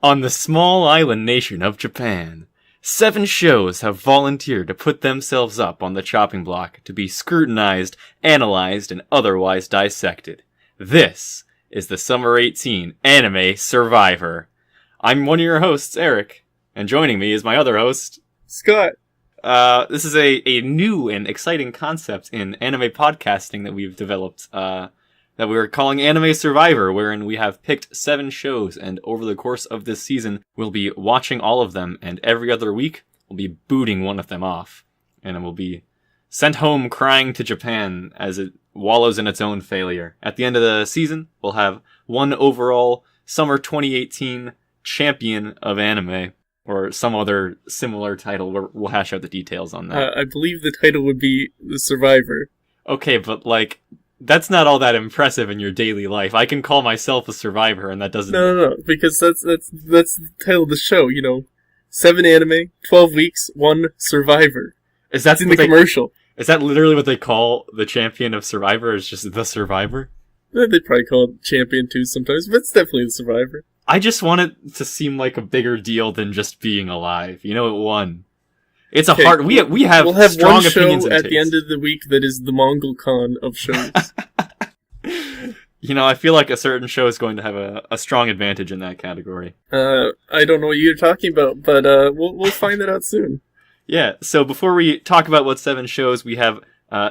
On the small island nation of Japan, 7 shows have volunteered to put themselves up on the chopping block to be scrutinized, analyzed, and otherwise dissected. This is the Summer 18 Anime Survivor. I'm one of your hosts, Eric, and joining me is my other host, Scott. This is a new and exciting concept in anime podcasting that we've developed, that we're calling Anime Survivor, wherein we have picked 7 shows, and over the course of this season, we'll be watching all of them, and every other week, we'll be booting one of them off. And it will be sent home crying to Japan as it wallows in its own failure. At the end of the season, we'll have one overall Summer 2018 champion of anime, or some other similar title. We'll hash out the details on that. I believe the title would be The Survivor. Okay, but that's not all that impressive in your daily life. I can call myself a survivor, and that doesn't... No, because that's the title of the show, 7 anime, 12 weeks, 1 survivor. Is that in the commercial? Is that literally what they call the champion of Survivor? Is just the survivor? They probably call it champion too sometimes, but it's definitely the survivor. I just want it to seem like a bigger deal than just being alive. It won. It's a hard... We have strong one opinions show and at the end of the week that is the Mongol Con of shows. I feel like a certain show is going to have a strong advantage in that category. I don't know what you're talking about, but we'll find that out soon. Yeah, so before we talk about what 7 shows we have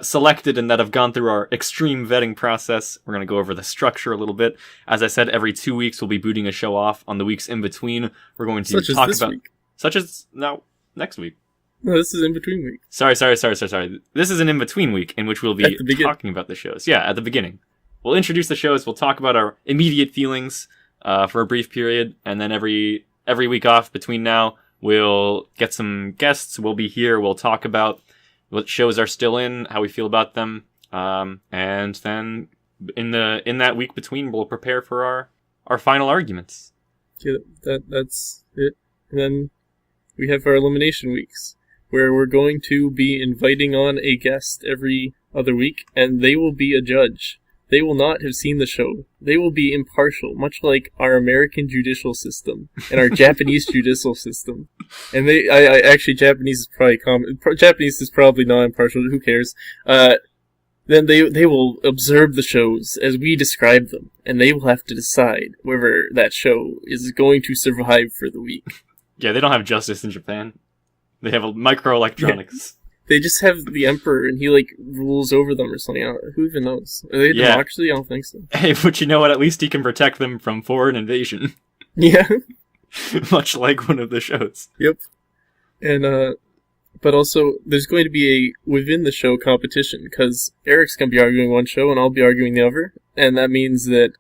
selected and that have gone through our extreme vetting process, we're going to go over the structure a little bit. As I said, every 2 weeks we'll be booting a show off. On the weeks in between, we're going to talk about... Week. Such as... No, next week. No, this is in between week. Sorry. This is an in-between week in which we'll be talking about the shows. Yeah, at the beginning. We'll introduce the shows, we'll talk about our immediate feelings for a brief period, and then every week off between now, we'll get some guests, we'll be here, we'll talk about what shows are still in, how we feel about them, and then in that week between, we'll prepare for our final arguments. Yeah, that's it. And then we have our elimination weeks, where we're going to be inviting on a guest every other week, and they will be a judge. They will not have seen the show. They will be impartial, much like our American judicial system and our Japanese judicial system. And actually, Japanese is probably common. Japanese is probably not impartial. Who cares? Then they will observe the shows as we describe them, and they will have to decide whether that show is going to survive for the week. Yeah, they don't have justice in Japan. They have microelectronics. Yeah. They just have the emperor, and he, rules over them or something. Who even knows? Are they democracy? I don't think so. Hey, but you know what? At least he can protect them from foreign invasion. Yeah. Much like one of the shows. Yep. And, but also, there's going to be a within-the-show competition, because Eric's going to be arguing one show, and I'll be arguing the other, and that means that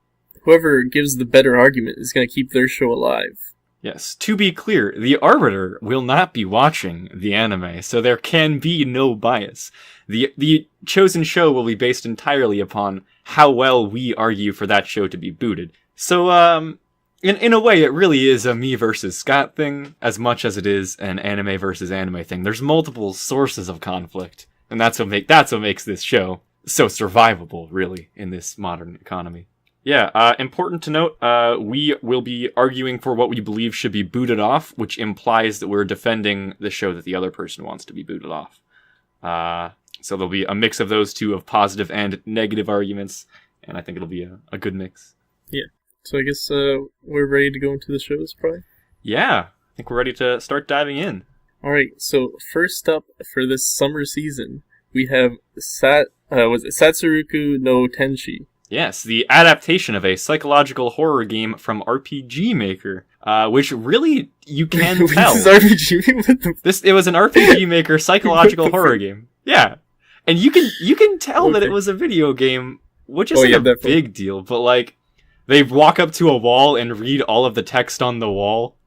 whoever gives the better argument is going to keep their show alive. Yes, to be clear, the arbiter will not be watching the anime, so there can be no bias. The chosen show will be based entirely upon how well we argue for that show to be booted. So, in a way, it really is a me versus Scott thing, as much as it is an anime versus anime thing. There's multiple sources of conflict, and that's what makes this show so survivable, really, in this modern economy. Yeah, important to note, we will be arguing for what we believe should be booted off, which implies that we're defending the show that the other person wants to be booted off. So there'll be a mix of those two, of positive and negative arguments, and I think it'll be a good mix. Yeah, so I guess we're ready to go into the shows, probably? Yeah, I think we're ready to start diving in. Alright, so first up for this summer season, we have Satsuruku no Tenshi. Yes, the adaptation of a psychological horror game from RPG Maker, which really, you can tell. This is RPG? It was an RPG Maker psychological horror game. Yeah. And you can tell that it was a video game, which isn't a big deal, but they walk up to a wall and read all of the text on the wall.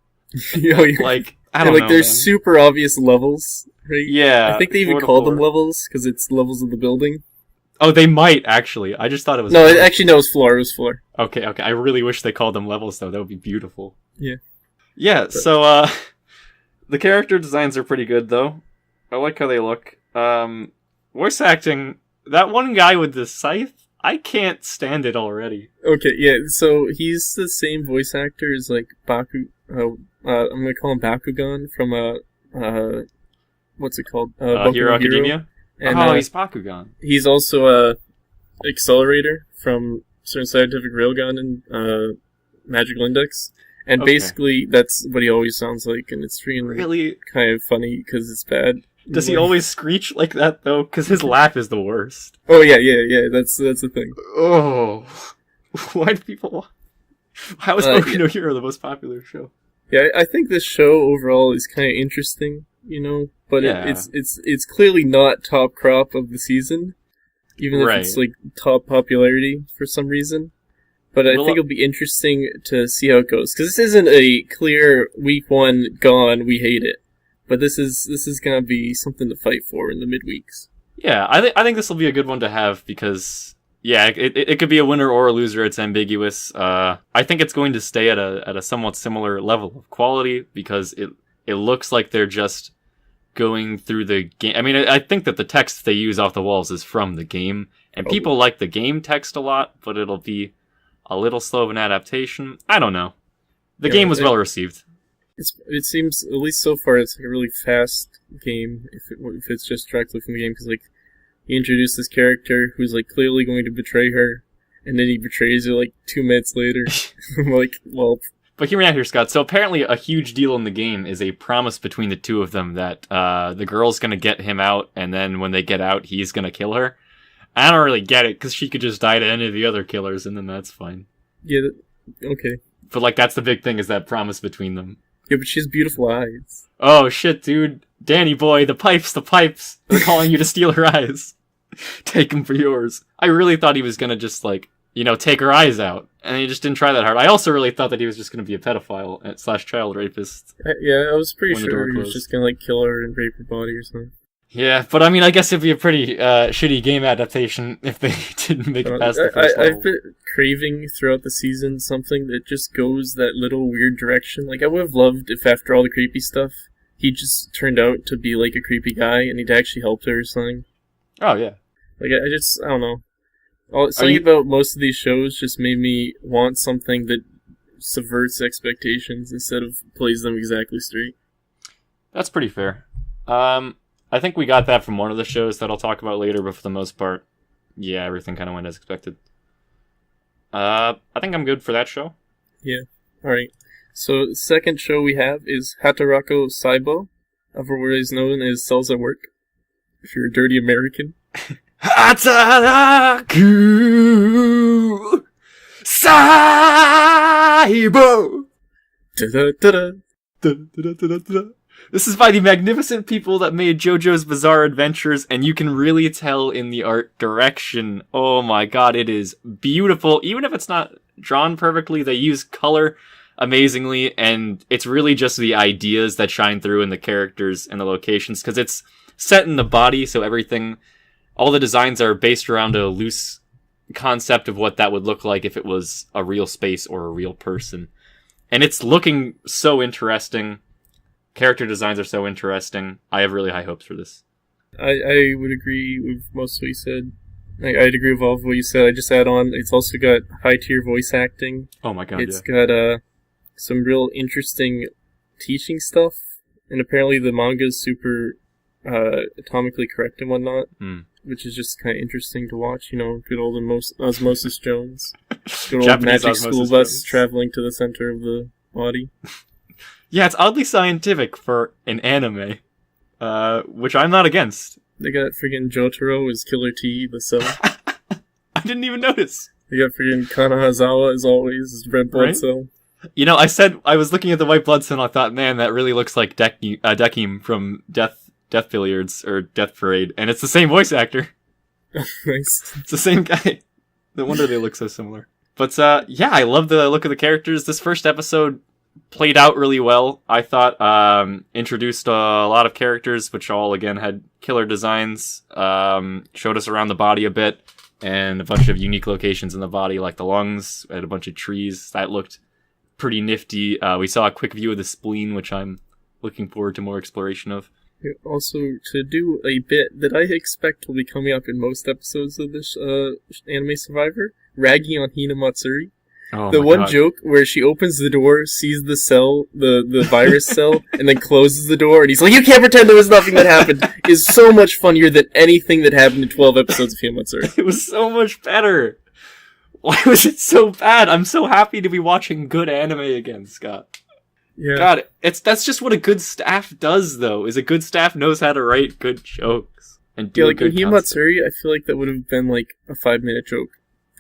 I don't know. There's super obvious levels, right? Yeah. I think they even call them levels, because it's levels of the building. Oh, they might, actually. I just thought it was... No, it was floor. It was floor. Okay. I really wish they called them levels, though. That would be beautiful. Yeah. Yeah, so, the character designs are pretty good, though. I like how they look. Voice acting, that one guy with the scythe, I can't stand it already. Okay, yeah, so he's the same voice actor as, Baku. I'm gonna call him Bakugan from what's it called? Hero Academia? And he's Bakugan. he's also a Accelerator from Certain Scientific Railgun and Magical Index. And Okay. basically, that's what he always sounds like, and it's Really? kind of funny because it's bad. Does he always screech like that, though? Because his laugh is the worst. Oh yeah. That's the thing. Oh. Why do people... How is Boku yeah. no Hero the most popular show? Yeah, I think this show overall is kind of interesting, but Yeah. it's clearly not top crop of the season, even if it's Right. like top popularity for some reason. But I Well, think it'll be interesting to see how it goes, because this isn't a clear week 1 gone, we hate it. But this is gonna be something to fight for in the midweeks. Yeah, I think this will be a good one to have because it could be a winner or a loser. It's ambiguous. I think it's going to stay at a somewhat similar level of quality because it looks like they're just going through the game. I mean, I think that the text they use off the walls is from the game, and people like the game text a lot, but it'll be a little slow of an adaptation. I don't know. The game was well received. It seems, at least so far, it's like a really fast game if it's just directly from the game, because like you introduce this character who's like clearly going to betray her, and then he betrays her like 2 minutes later. I'm like, well. But hear me out here, Scott. So apparently a huge deal in the game is a promise between the two of them that the girl's gonna get him out, and then when they get out, he's gonna kill her. I don't really get it, because she could just die to any of the other killers, and then that's fine. Yeah, okay. But like, that's the big thing, is that promise between them. Yeah, but she has beautiful eyes. Oh shit, dude. Danny boy, the pipes. They're calling you to steal her eyes. Take them for yours. I really thought he was gonna just like, take her eyes out. And he just didn't try that hard. I also really thought that he was just gonna be a pedophile / child rapist. Yeah, I was pretty When the sure door he was closed. just gonna like kill her and rape her body or something. Yeah, but I mean, I guess it'd be a pretty shitty game adaptation if they didn't make it past the first level. I've been craving throughout the season something that just goes that little weird direction. Like, I would have loved if after all the creepy stuff, he just turned out to be like a creepy guy and he'd actually helped her or something. Oh, yeah. Like, I don't know. Something about most of these shows just made me want something that subverts expectations instead of plays them exactly straight. That's pretty fair. I think we got that from one of the shows that I'll talk about later, but for the most part, yeah, everything kind of went as expected. I think I'm good for that show. Yeah. Alright. So, the second show we have is Hatarako Saibo, otherwise known as Cells at Work, if you're a dirty American. Hataraku Saibo! Da-da-da-da. This is by the magnificent people that made JoJo's Bizarre Adventures, and you can really tell in the art direction. Oh my god, it is beautiful. Even if it's not drawn perfectly, they use color amazingly, and it's really just the ideas that shine through in the characters and the locations, because it's set in the body, so all the designs are based around a loose concept of what that would look like if it was a real space or a real person. And it's looking so interesting. Character designs are so interesting. I have really high hopes for this. I would agree with most of what you said. I'd agree with all of what you said. I just add on, it's also got high-tier voice acting. Oh my god, It's got some real interesting teaching stuff. And apparently the manga is super atomically correct and whatnot. Which is just kind of interesting to watch. Good old Osmosis Jones. Good old Japanese magic Osmosis school bus Jones. traveling to the center of the body. Yeah, it's oddly scientific for an anime, which I'm not against. They got friggin' Jotaro as Killer T, the cell. I didn't even notice. They got friggin' Kanahazawa, as always, as Red Blood Right? Cell. I was looking at the white blood cell and I thought, man, that really looks like Dekim from Death Billiards, or Death Parade, and it's the same voice actor. Nice. It's the same guy. No wonder they look so similar. But, yeah, I love the look of the characters. This first episode played out really well. I thought introduced a lot of characters, which all again had killer designs. Showed us around the body a bit, and a bunch of unique locations in the body, like the lungs, and a bunch of trees that looked pretty nifty. We saw a quick view of the spleen, which I'm looking forward to more exploration of. Also, to do a bit that I expect will be coming up in most episodes of this Anime Survivor, ragging on Hina Matsuri. Oh The my one God. joke where she opens the door, sees the cell, the virus cell, and then closes the door, and he's like, "You can't pretend there was nothing that happened," is so much funnier than anything that happened in 12 episodes of Human Earth. It was so much better. Why was it so bad? I'm so happy to be watching good anime again, Scott. Yeah. God, that's just what a good staff does, though. Is a good staff knows how to write good jokes and do Yeah, a like in good concept. Himatsuri, I feel like that would have been like a 5-minute joke.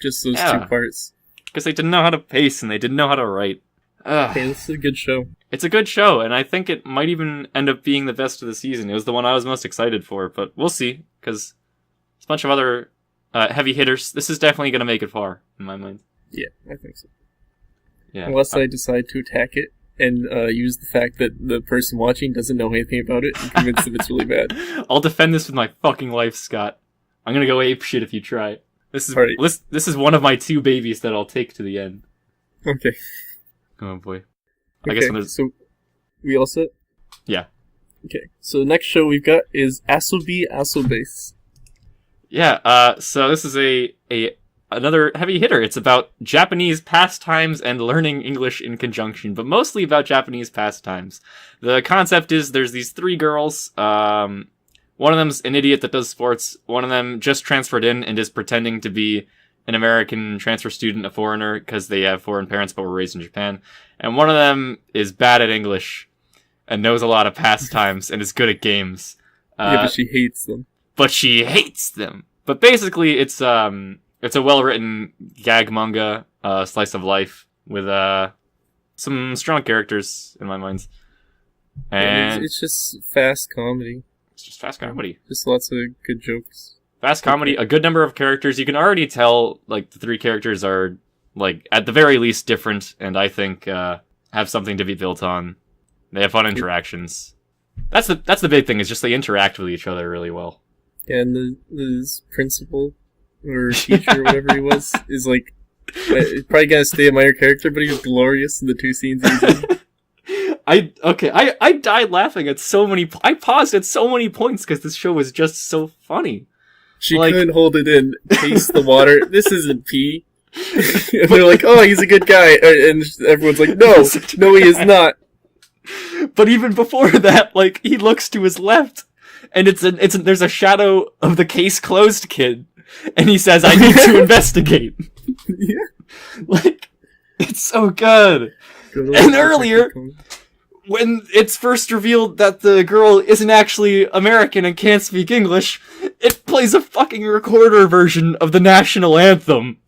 Just those Yeah. 2 parts. Because they didn't know how to pace and they didn't know how to write. Ugh. Hey, this is a good show. It's a good show, and I think it might even end up being the best of the season. It was the one I was most excited for, but we'll see, because there's a bunch of other heavy hitters. This is definitely going to make it far, in my mind. Yeah, I think so. Yeah. Unless I decide to attack it and use the fact that the person watching doesn't know anything about it and convince them it's really bad. I'll defend this with my fucking life, Scott. I'm going to go ape shit if you try. This is Alright. this is one of my 2 babies that I'll take to the end. Okay. Oh boy. Okay, guess I'm gonna... so we all set? Yeah. Okay, so the next show we've got is Asobi Asobase. Yeah, so this is another heavy hitter. It's about Japanese pastimes and learning English in conjunction, but mostly about Japanese pastimes. The concept is there's these 3 girls, one of them's an idiot that does sports, one of them just transferred in and is pretending to be an American transfer student, a foreigner, because they have foreign parents but were raised in Japan, and one of them is bad at English and knows a lot of pastimes and is good at games. Yeah, but she hates them. But she hates them. But basically, it's a well-written gag manga, slice of life with some strong characters in my mind, and It's just fast comedy. it's just fast comedy. Just lots of good jokes. Fast comedy, a good number of characters. You can already tell, like, the 3 characters are, like, at the very least different, and I think have something to be built on. They have fun interactions. That's the big thing, is just they interact with each other really well. Yeah, and the principal, or teacher, or whatever he was, is like, probably gonna stay a minor character, but he's glorious in the 2 scenes he's in. I died laughing at so many, I paused at so many points because this show was just so funny. She Like- couldn't hold it in, taste the water. This isn't pee. And they're like, "Oh, he's a good guy," and everyone's like, "No, he is not." But even before that, like, he looks to his left, and there's a shadow of the case closed kid, and he says, "I need to investigate." Yeah. Like, it's so good. And earlier, when it's first revealed that the girl isn't actually American and can't speak English, it plays a fucking recorder version of the national anthem.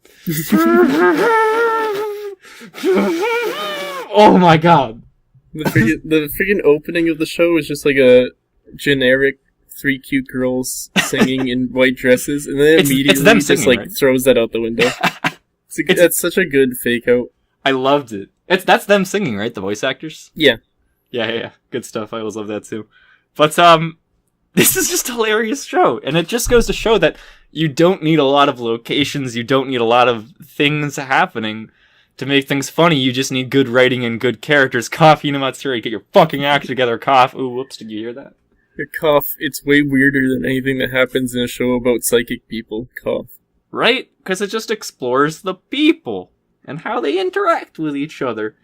Oh my god. The freaking opening of the show is just like a generic 3 cute girls singing in white dresses, and then It's immediately them just singing, like right? throws that out the window. That's such a good fake out. I loved it. That's them singing, right? The voice actors? Yeah. Yeah. Good stuff. I always love that too. But this is just a hilarious show, and it just goes to show that you don't need a lot of locations, you don't need a lot of things happening to make things funny. You just need good writing and good characters. Cough, Hinamatsuri, get your fucking act together, cough. Ooh, whoops, did you hear that? Your cough, it's way weirder than anything that happens in a show about psychic people. Cough. Right? Because it just explores the people and how they interact with each other.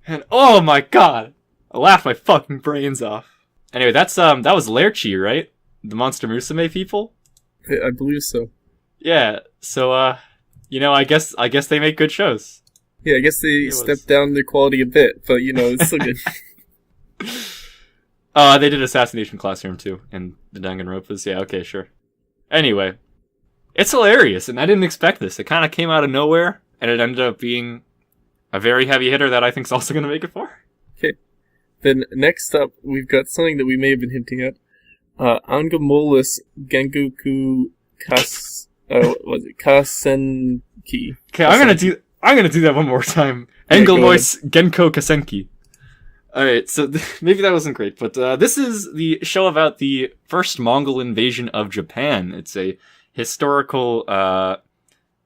And oh my god, I laughed my fucking brains off. Anyway, that was Lerchi, right? The Monster Musume people? I believe so. Yeah, so, I guess they make good shows. Yeah, I guess they stepped down their quality a bit, but it's still good. They did Assassination Classroom too, and the Danganronpas. Yeah, okay, sure. Anyway, it's hilarious, and I didn't expect this. It kind of came out of nowhere, and it ended up being a very heavy hitter that I think is also going to make it far. Okay. Then next up, we've got something that we may have been hinting at. Angamolus Gengoku Kasenki. Okay, I'm gonna do that one more time. Yeah, Engelmois Genko Kasenki. Alright, so maybe that wasn't great, but this is the show about the first Mongol invasion of Japan. It's a historical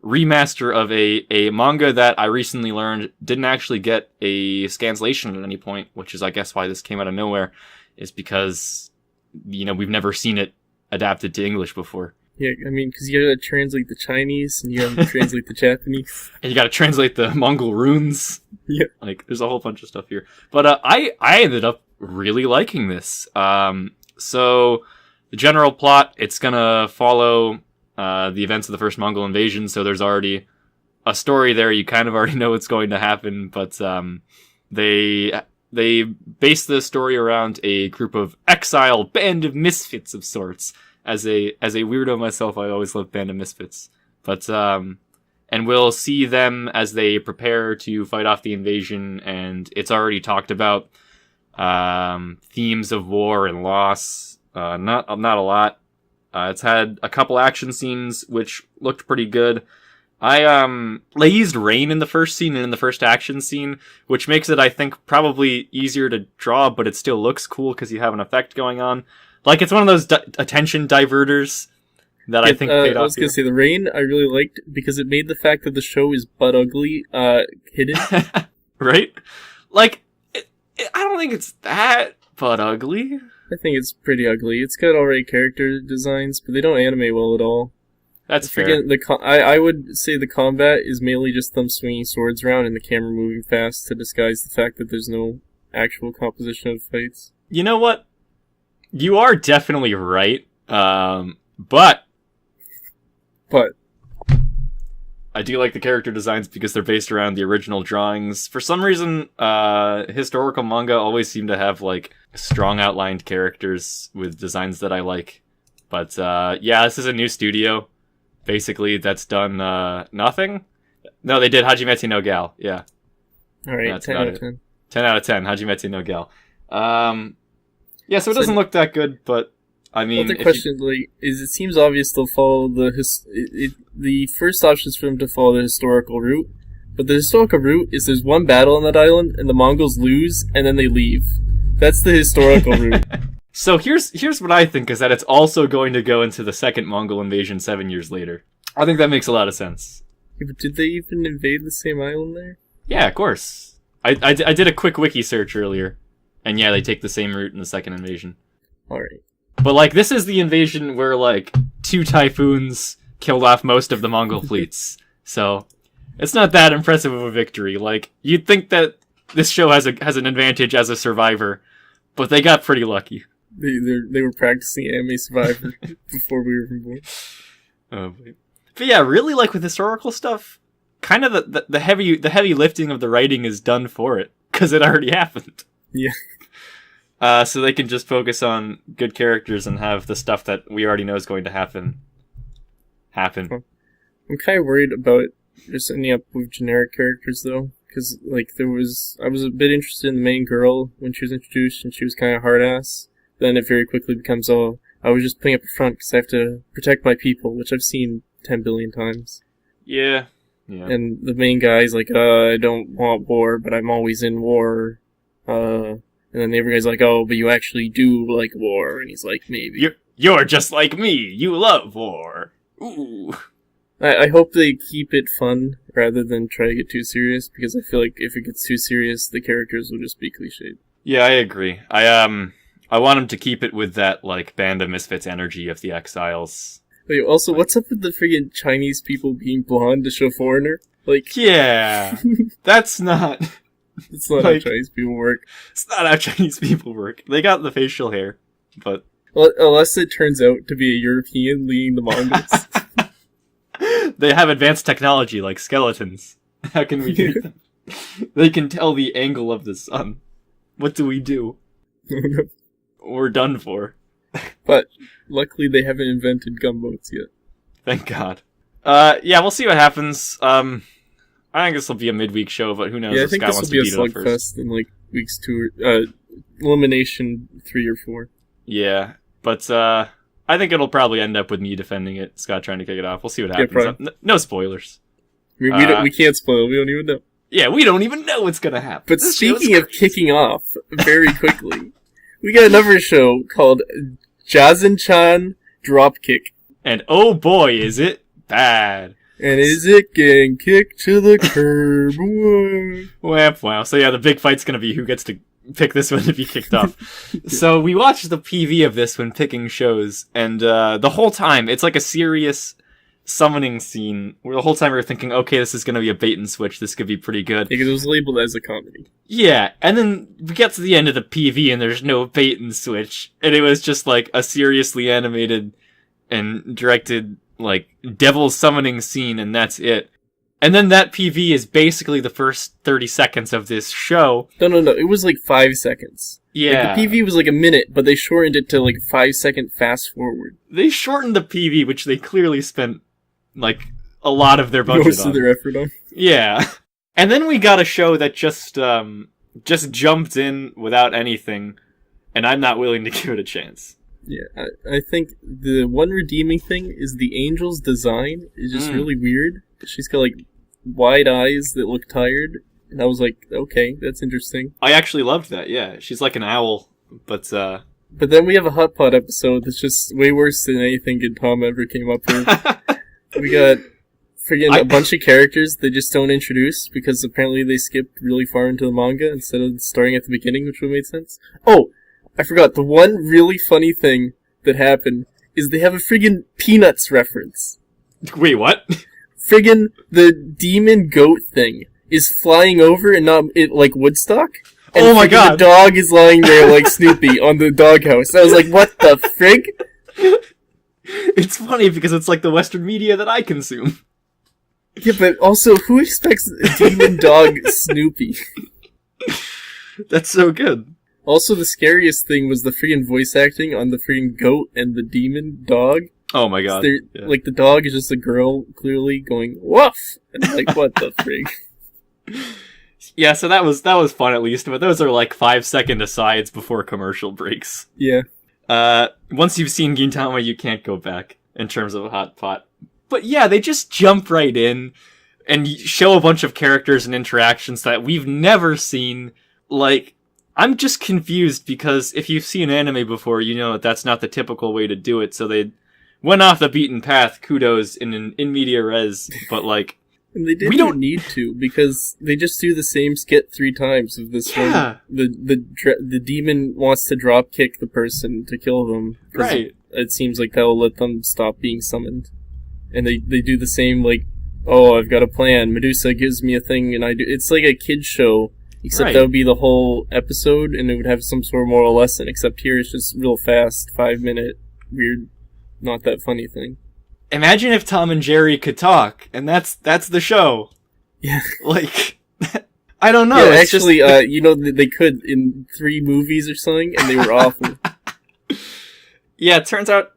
remaster of a manga that I recently learned didn't actually get a scanslation at any point, which is, I guess, why this came out of nowhere, is because, we've never seen it adapted to English before. Yeah, I mean, because you gotta translate the Chinese, and you gotta translate the Japanese. And you gotta translate the Mongol runes. Yeah. Like, there's a whole bunch of stuff here. But I ended up really liking this. So, the general plot, it's gonna follow the events of the first Mongol invasion, so there's already a story there. You kind of already know what's going to happen, but they base the story around a group of exile band of misfits of sorts. As a weirdo myself, I always love Band of Misfits. But and we'll see them as they prepare to fight off the invasion, and it's already talked about themes of war and loss. Not a lot. It's had a couple action scenes which looked pretty good. They used rain in the first scene and in the first action scene, which makes it, I think, probably easier to draw, but it still looks cool because you have an effect going on. Like, it's one of those attention diverters that I think paid off. I was going to say, the rain I really liked because it made the fact that the show is butt ugly hidden. Right? Like, I don't think it's that butt ugly. I think it's pretty ugly. It's got alright character designs, but they don't animate well at all. That's fair. I would say the combat is mainly just them swinging swords around and the camera moving fast to disguise the fact that there's no actual composition of fights. You know what? You are definitely right, but I do like the character designs because they're based around the original drawings. For some reason, historical manga always seem to have, like, strong outlined characters with designs that I like. But, yeah, this is a new studio, basically, that's done, nothing? No, they did Hajimete no Gal, yeah. Alright, that's 10 out of 10. 10 out of 10, Hajimete no Gal. Yeah, so it doesn't look that good, but I mean, the question is, it seems obvious they'll follow the first option is for them to follow the historical route, but the historical route is there's one battle on that island and the Mongols lose and then they leave. That's the historical route. So here's what I think is that it's also going to go into the second Mongol invasion 7 years later. I think that makes a lot of sense. Yeah, but did they even invade the same island there? Yeah, of course. I did a quick wiki search earlier. And yeah, they take the same route in the second invasion. Alright. But, like, this is the invasion where, like, 2 typhoons killed off most of the Mongol fleets. So, it's not that impressive of a victory. Like, you'd think that this show has an advantage as a survivor, but they got pretty lucky. They were practicing Anime Survivor before we were even born. Oh, wait. But yeah, really, like, with historical stuff, kind of the heavy lifting of the writing is done for it, because it already happened. Yeah. So they can just focus on good characters and have the stuff that we already know is going to happen. I'm kind of worried about just ending up with generic characters, though. Because, like, I was a bit interested in the main girl when she was introduced, and she was kind of hard-ass. Then it very quickly becomes, oh, I was just putting up a front because I have to protect my people, which I've seen 10 billion times. Yeah. And the main guy's like, I don't want war, but I'm always in war. And then the other guy's like, oh, but you actually do like war. And he's like, maybe. You're just like me. You love war. Ooh. I hope they keep it fun rather than try to get too serious, because I feel like if it gets too serious, the characters will just be cliched. Yeah, I agree. I want them to keep it with that, like, Band of Misfits energy of the Exiles. Wait, also, what's up with the friggin' Chinese people being blonde to show foreigner? Like, yeah, that's not... It's not how Chinese people work. It's not how Chinese people work. They got the facial hair, but... Well, unless it turns out to be a European leading the Mongols. They have advanced technology, like skeletons. How can we do that? They can tell the angle of the sun. What do we do? We're done for. But, luckily they haven't invented gunboats yet. Thank God. Yeah, we'll see what happens. I think this will be a midweek show, but who knows if Scott wants to beat it up first. Yeah, I think this will be a slugfest in, like, weeks 2 elimination 3 or 4. Yeah, but, I think it'll probably end up with me defending it, Scott trying to kick it off. We'll see what happens. Yeah, no spoilers. We can't spoil, we don't even know. Yeah, we don't even know what's gonna happen. But speaking of kicking off, very quickly, we got another show called Jashin-chan Dropkick. And oh boy, is it bad. And is it getting kicked to the curb? Wow. So yeah, the big fight's gonna be who gets to pick this one to be kicked off. So we watched the PV of this when picking shows, and the whole time, it's like a serious summoning scene where the whole time we're thinking, okay, this is going to be a bait and switch, this could be pretty good. Because it was labeled as a comedy. Yeah, and then we get to the end of the PV and there's no bait and switch, and it was just like a seriously animated and directed, like, devil summoning scene, and that's it. And then that PV is basically the first 30 seconds of this show. No, it was like 5 seconds. Yeah. Like, the PV was like a minute, but they shortened it to like 5-second fast forward. They shortened the PV, which they clearly spent, like, a lot of their budget Most on. of their effort on. Yeah. And then we got a show that just jumped in without anything, and I'm not willing to give it a chance. Yeah, I think the one redeeming thing is the Angel's design is just really weird. She's got, like, wide eyes that look tired, and I was like, okay, that's interesting. I actually loved that, yeah. She's like an owl, but But then we have a Hot Pot episode that's just way worse than anything Good Tom ever came up with. We got a bunch of characters they just don't introduce, because apparently they skipped really far into the manga instead of starting at the beginning, which would make sense. Oh! I forgot, the one really funny thing that happened is they have a friggin' Peanuts reference. Wait, what? Friggin' the demon goat thing is flying over and not like Woodstock. And oh my god! The dog is lying there like Snoopy on the doghouse. I was like, what the frig? It's funny because it's like the Western media that I consume. Yeah, but also, who expects a demon dog Snoopy? That's so good. Also, the scariest thing was the friggin' voice acting on the friggin' goat and the demon dog. Oh my god. Yeah. Like, the dog is just a girl, clearly, going, woof! And I'm like, what the frig? Yeah, so that was fun at least, but those are like 5-second asides before commercial breaks. Yeah. Once you've seen Gintama, you can't go back in terms of a Hot Pot. But yeah, they just jump right in and show a bunch of characters and interactions that we've never seen. Like, I'm just confused because if you've seen anime before, you know that that's not the typical way to do it, so they went off the beaten path, kudos, in media res, but like... And they didn't need to, because they just do the same skit 3 times of this one. The demon wants to drop kick the person to kill them. Right. It seems like that will let them stop being summoned. And they do the same, like, oh, I've got a plan, Medusa gives me a thing, and I do... It's like a kid's show, except that would be the whole episode, and it would have some sort of moral lesson, except here it's just real fast, 5-minute, weird, not that funny thing. Imagine if Tom and Jerry could talk, and that's the show. Yeah. Like, I don't know. Yeah, it's actually, you know, they could in 3 movies or something, and they were awful. Yeah, it turns out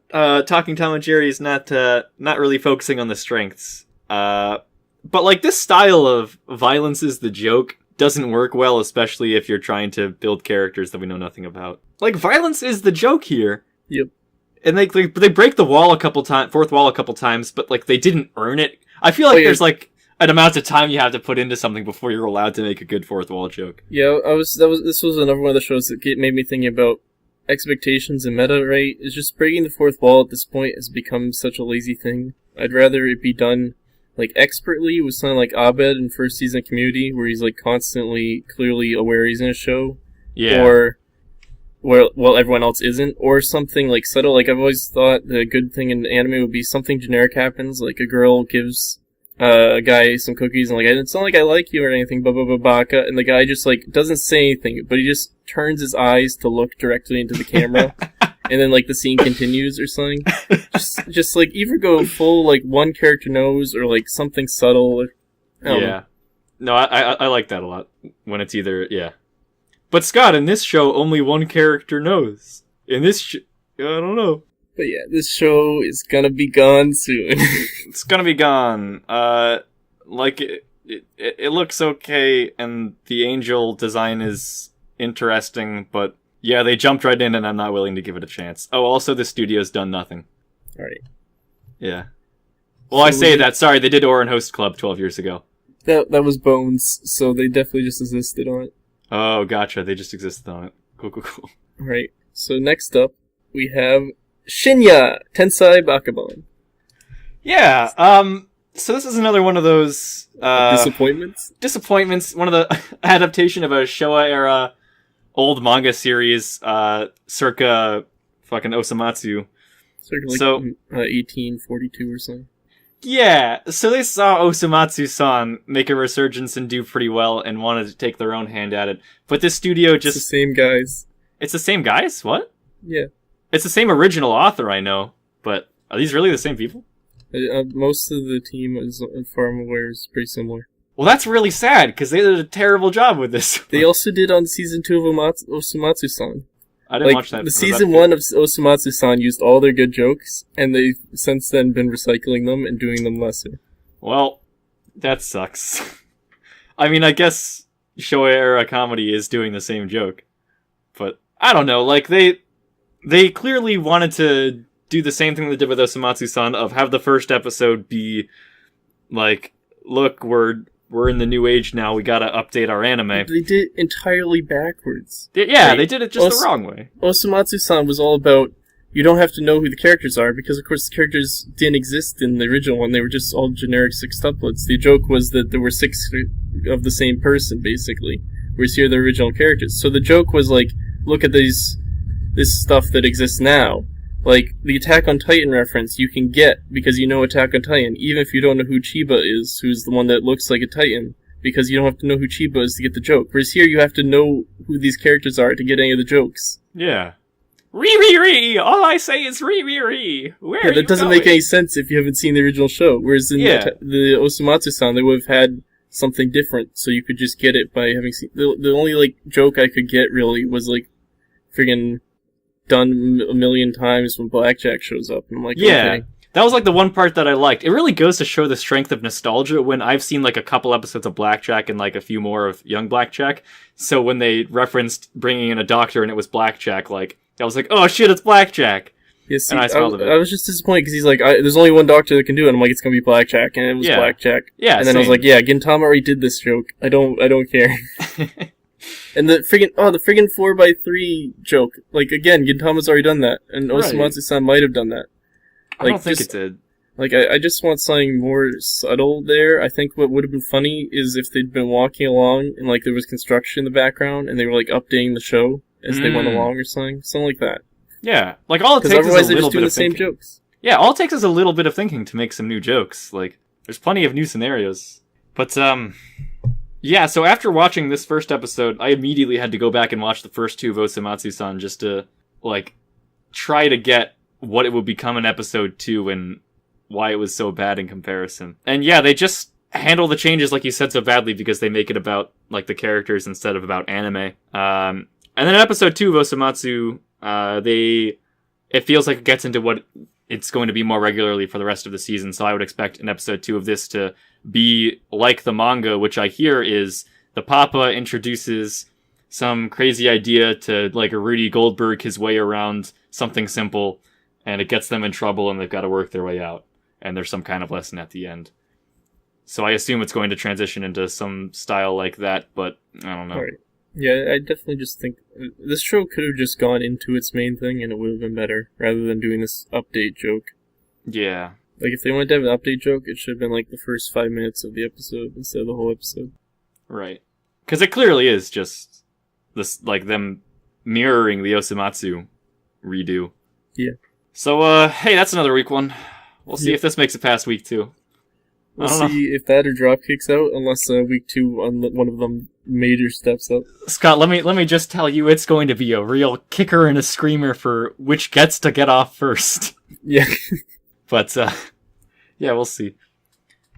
Talking Tom and Jerry is not really focusing on the strengths. But like this style of violence is the joke doesn't work well, especially if you're trying to build characters that we know nothing about. Like, violence is the joke here. Yep. And they break the wall fourth wall a couple times, but like they didn't earn it. I feel like there's like an amount of time you have to put into something before you're allowed to make a good fourth wall joke. Yeah, this was another one of the shows that made me thinking about expectations and meta, right? It's just breaking the fourth wall at this point has become such a lazy thing. I'd rather it be done like expertly with something like Abed in first season Community, where he's like constantly clearly aware he's in a show. Yeah. Or well, everyone else isn't, or something like subtle. Like, I've always thought the good thing in anime would be something generic happens, like a girl gives a guy some cookies and like, it's not like I like you or anything, baka, and the guy just like doesn't say anything, but he just turns his eyes to look directly into the camera, and then like the scene continues or something. Just like either go full like one character knows or like something subtle. I don't know. No, I like that a lot when it's either But Scott, in this show, only one character knows. In this I don't know. But yeah, this show is gonna be gone soon. It's gonna be gone. Like, it looks okay, and the angel design is interesting, but yeah, they jumped right in, and I'm not willing to give it a chance. Oh, also, the studio's done nothing. Alright. Yeah. Well, so I say that. Sorry, they did Orin Host Club 12 years ago. That was Bones, so they definitely just existed on it. Oh, gotcha. They just existed on it. Cool. Right. So next up, we have Shinya Tensei Bakabon. Yeah. So this is another one of those disappointments. Disappointments. One of the adaptation of a Showa era old manga series, circa fucking Osamatsu. Sort of like So 1842 or something. yeah, so they saw Osamatsu-san make a resurgence and do pretty well and wanted to take their own hand at it. But this studio It's the just... same guys. It's the same guys? What? Yeah. It's the same original author, I know. But are these really the same people? Most of the team, as far as I'm aware, is pretty similar. Well, that's really sad, because they did a terrible job with this. They also did on season 2 of Osamatsu-san. I didn't watch that. The season 1 of Osamatsu-san used all their good jokes, and they've since then been recycling them and doing them lesser. Well, that sucks. I mean, I guess Showa era comedy is doing the same joke. But, I don't know, like, they clearly wanted to do the same thing they did with Osamatsu-san, of have the first episode be, like, look, we're in the new age now, we gotta update our anime. They did it entirely backwards. They did it just the wrong way. Osamatsu-san was all about, you don't have to know who the characters are, because of course the characters didn't exist in the original one, they were just all generic sextuplets. The joke was that there were 6 of the same person, basically, whereas here they're original characters. So the joke was like, look at this stuff that exists now. Like, the Attack on Titan reference you can get because you know Attack on Titan, even if you don't know who Chiba is, who's the one that looks like a Titan, because you don't have to know who Chiba is to get the joke. Whereas here you have to know who these characters are to get any of the jokes. Yeah. Re! All I say is re! Where are that you doesn't going? make any sense if you haven't seen the original show. Whereas in the Osamatsu-san, they would have had something different, so you could just get it by having seen... The only, like, joke I could get, really, was, like, friggin' done a million times when Blackjack shows up. And I'm like, yeah, okay. That was like the one part that I liked. It really goes to show the strength of nostalgia when I've seen like a couple episodes of Blackjack and like a few more of Young Blackjack. So when they referenced bringing in a doctor and it was Blackjack, like I was like, oh shit, it's Blackjack. Yeah, see, and I smelled it. I was just disappointed because he's like, there's only one doctor that can do it. I'm like, it's gonna be Blackjack, and it was Blackjack. Yeah, and then I was like, yeah, Gintama already did this joke. I don't care. And the friggin' 4x3 joke. Like, again, Gintama's already done that. And Osamatsu-san might have done that. Like, I don't think it did. Like, I just want something more subtle there. I think what would have been funny is if they'd been walking along and, like, there was construction in the background and they were, like, updating the show as they went along or something. Something like that. Yeah. Like, all it takes is a little bit of thinking. Because otherwise they're just doing the same jokes. Yeah, all it takes is a little bit of thinking to make some new jokes. Like, there's plenty of new scenarios. But, yeah, so after watching this first episode, I immediately had to go back and watch the first 2 of Osamatsu-san just to, like, try to get what it would become in episode 2 and why it was so bad in comparison. And yeah, they just handle the changes, like you said, so badly because they make it about, like, the characters instead of about anime. And then in episode 2 of Osamatsu, it feels like it gets into what it's going to be more regularly for the rest of the season, so I would expect in episode 2 of this to be like the manga, which I hear is the Papa introduces some crazy idea to, like, a Rudy Goldberg his way around something simple, and it gets them in trouble, and they've got to work their way out, and there's some kind of lesson at the end. So I assume it's going to transition into some style like that, but I don't know. Right. Yeah, I definitely just think this show could have just gone into its main thing, and it would have been better, rather than doing this update joke. Yeah. Like, if they wanted to have an update joke, it should have been, like, the first 5 minutes of the episode instead of the whole episode. Right. Because it clearly is just this, like, them mirroring the Osamatsu redo. Yeah. So, hey, that's another week one. We'll see if this makes it past week 2. We'll see if that or drop kicks out, unless week 2 on one of them major steps up. Scott, let me just tell you, it's going to be a real kicker and a screamer for which gets to get off first. Yeah. But, yeah, we'll see.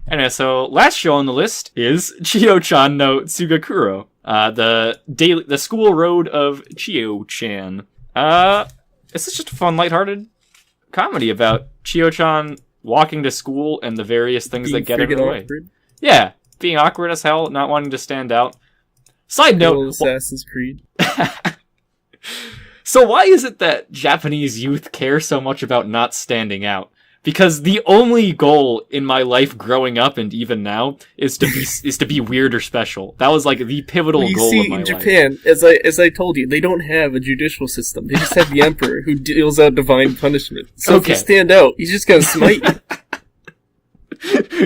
Anyway, so last show on the list is Chio-chan no Tsugakuro, the school road of Chio-chan. This is just a fun, lighthearted comedy about Chio-chan walking to school and the various things that get in the way. Awkward. Yeah, being awkward as hell, not wanting to stand out. Side note, Assassin's Creed. So why is it that Japanese youth care so much about not standing out? Because the only goal in my life growing up and even now is to be weird or special. That was like the pivotal goal of my life. In Japan, as I told you, they don't have a judicial system. They just have the emperor who deals out divine punishment. So if you stand out, he's just gonna smite you.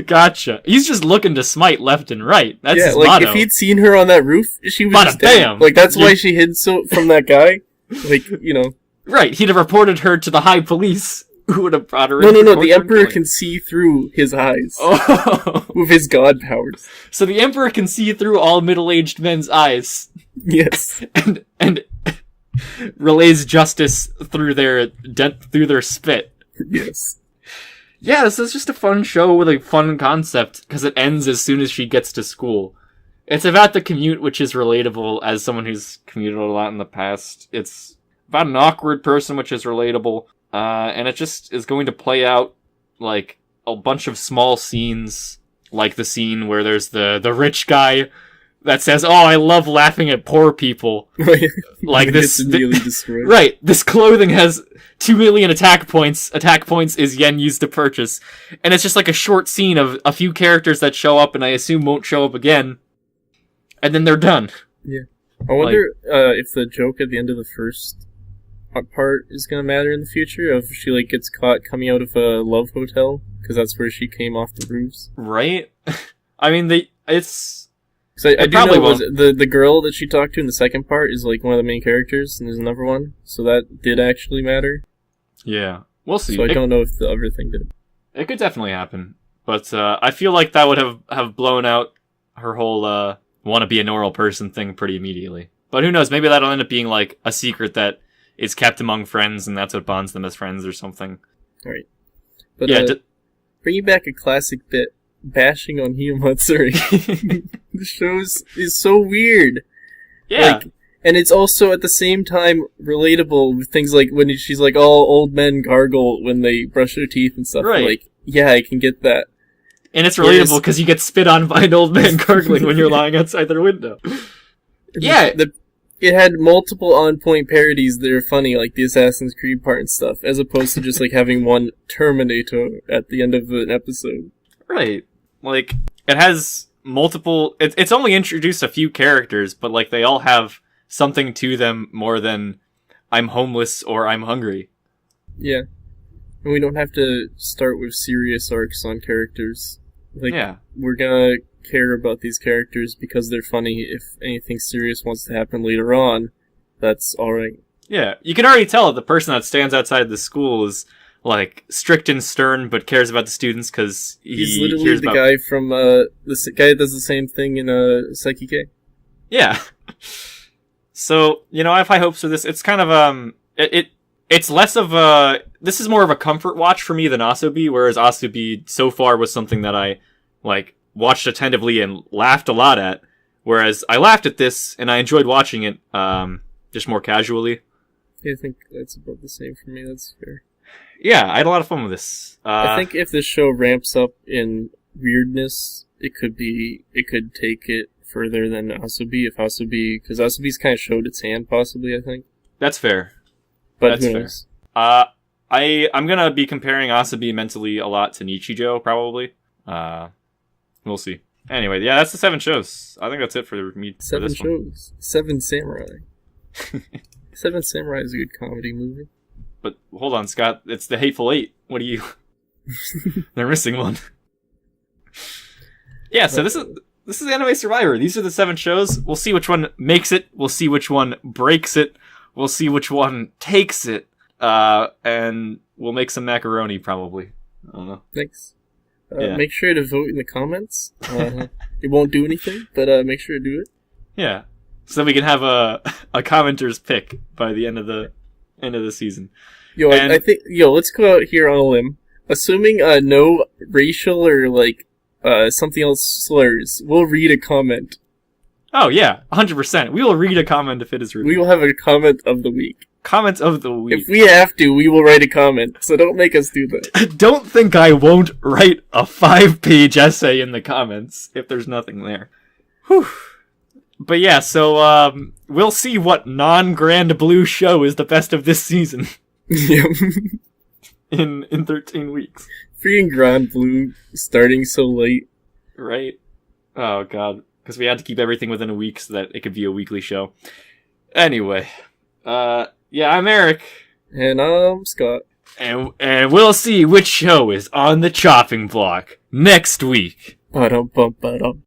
Gotcha. He's just looking to smite left and right. That's his like motto. if he'd seen her on that roof, she was Bada just dead. bam! Like that's why she hid so from that guy. Like, you know. Right, he'd have reported her to the high police, who would have brought her No, in. no, no. The Emperor can see through his eyes Oh. with his god powers. So the Emperor can see through all middle-aged men's eyes. Yes. And relays justice through their spit. Yes. Yeah, this is just a fun show with a fun concept, because it ends as soon as she gets to school. It's about the commute, which is relatable as someone who's commuted a lot in the past. It's about an awkward person, which is relatable. And it just is going to play out, like, a bunch of small scenes, like the scene where there's the rich guy that says, "Oh, I love laughing at poor people." Like this, immediately destroyed. Right, this clothing has 2 million attack points. Attack points is yen used to purchase. And it's just like a short scene of a few characters that show up and I assume won't show up again. And then they're done. Yeah. I wonder if the joke at the end of the first part is going to matter in the future, if she like gets caught coming out of a love hotel, because that's where she came off the roofs. Right? I mean, it's... So I do know was the girl that she talked to in the second part is like one of the main characters, and there's another one, so that did actually matter. Yeah, we'll see. So I don't know if the other thing did. It could definitely happen, but I feel like that would have blown out her whole want to be a normal person thing pretty immediately. But who knows? Maybe that'll end up being like a secret that is kept among friends, and that's what bonds them as friends or something. All right, but yeah, bringing back a classic bit. Bashing on Hio Matsuri. The show is so weird. Yeah. And it's also at the same time relatable with things like when she's like, "Oh, old men gargle when they brush their teeth and stuff." Right. Like, yeah, I can get that. And it's relatable because you get spit on by an old man gargling when you're lying outside their window. Yeah. It had multiple on-point parodies that are funny, like the Assassin's Creed part and stuff, as opposed to just like having one Terminator at the end of an episode. Right. Like, it has multiple... It's only introduced a few characters, but, like, they all have something to them more than I'm homeless or I'm hungry. Yeah. And we don't have to start with serious arcs on characters. Like, yeah. We're gonna care about these characters because they're funny. If anything serious wants to happen later on, that's alright. Yeah. You can already tell that the person that stands outside the school is... like, strict and stern, but cares about the students because he's literally the guy from, the guy that does the same thing in, Psyche-K. Yeah. So, you know, I have high hopes for this. It's kind of, it's less of a, this is more of a comfort watch for me than Asobi, whereas Asobi so far was something that I, like, watched attentively and laughed a lot at, whereas I laughed at this and I enjoyed watching it, just more casually. Yeah, I think that's about the same for me, that's fair. Yeah, I had a lot of fun with this. I think if this show ramps up in weirdness, it could take it further than Asobi, because Asobi's kind of showed its hand, possibly, I think. That's fair. But that's who fair. knows? I'm gonna be comparing Asobi mentally a lot to Nichijou, probably. We'll see. Anyway, yeah, that's the 7 shows. I think that's it for me. 7 shows. 7 Samurai. 7 Samurai is a good comedy movie. But hold on, Scott. It's the Hateful Eight. What do you... They're missing one. Yeah, so this is Anime Survivor. These are the 7 shows. We'll see which one makes it. We'll see which one breaks it. We'll see which one takes it. And we'll make some macaroni, probably. I don't know. Thanks. Yeah. Make sure to vote in the comments. It won't do anything, but make sure to do it. Yeah. So we can have a commenter's pick by the end of the season. I think let's go out here on a limb. Assuming no racial or like something else slurs, we'll read a comment. Oh yeah, 100%. We will read a comment if it is rude. We will have a comment of the week. Comment of the week. If we have to, we will write a comment. So don't make us do that. Don't think I won't write a 5-page essay in the comments if there's nothing there. Whew. But yeah, so we'll see what non-Grand Blue show is the best of this season. Yeah. in 13 weeks. Freaking Grand Blue starting so late. Right? Oh god. Because we had to keep everything within a week so that it could be a weekly show. Anyway. Yeah, I'm Eric. And I'm Scott. And we'll see which show is on the chopping block. next week. Ba-dum-bum-ba-dum.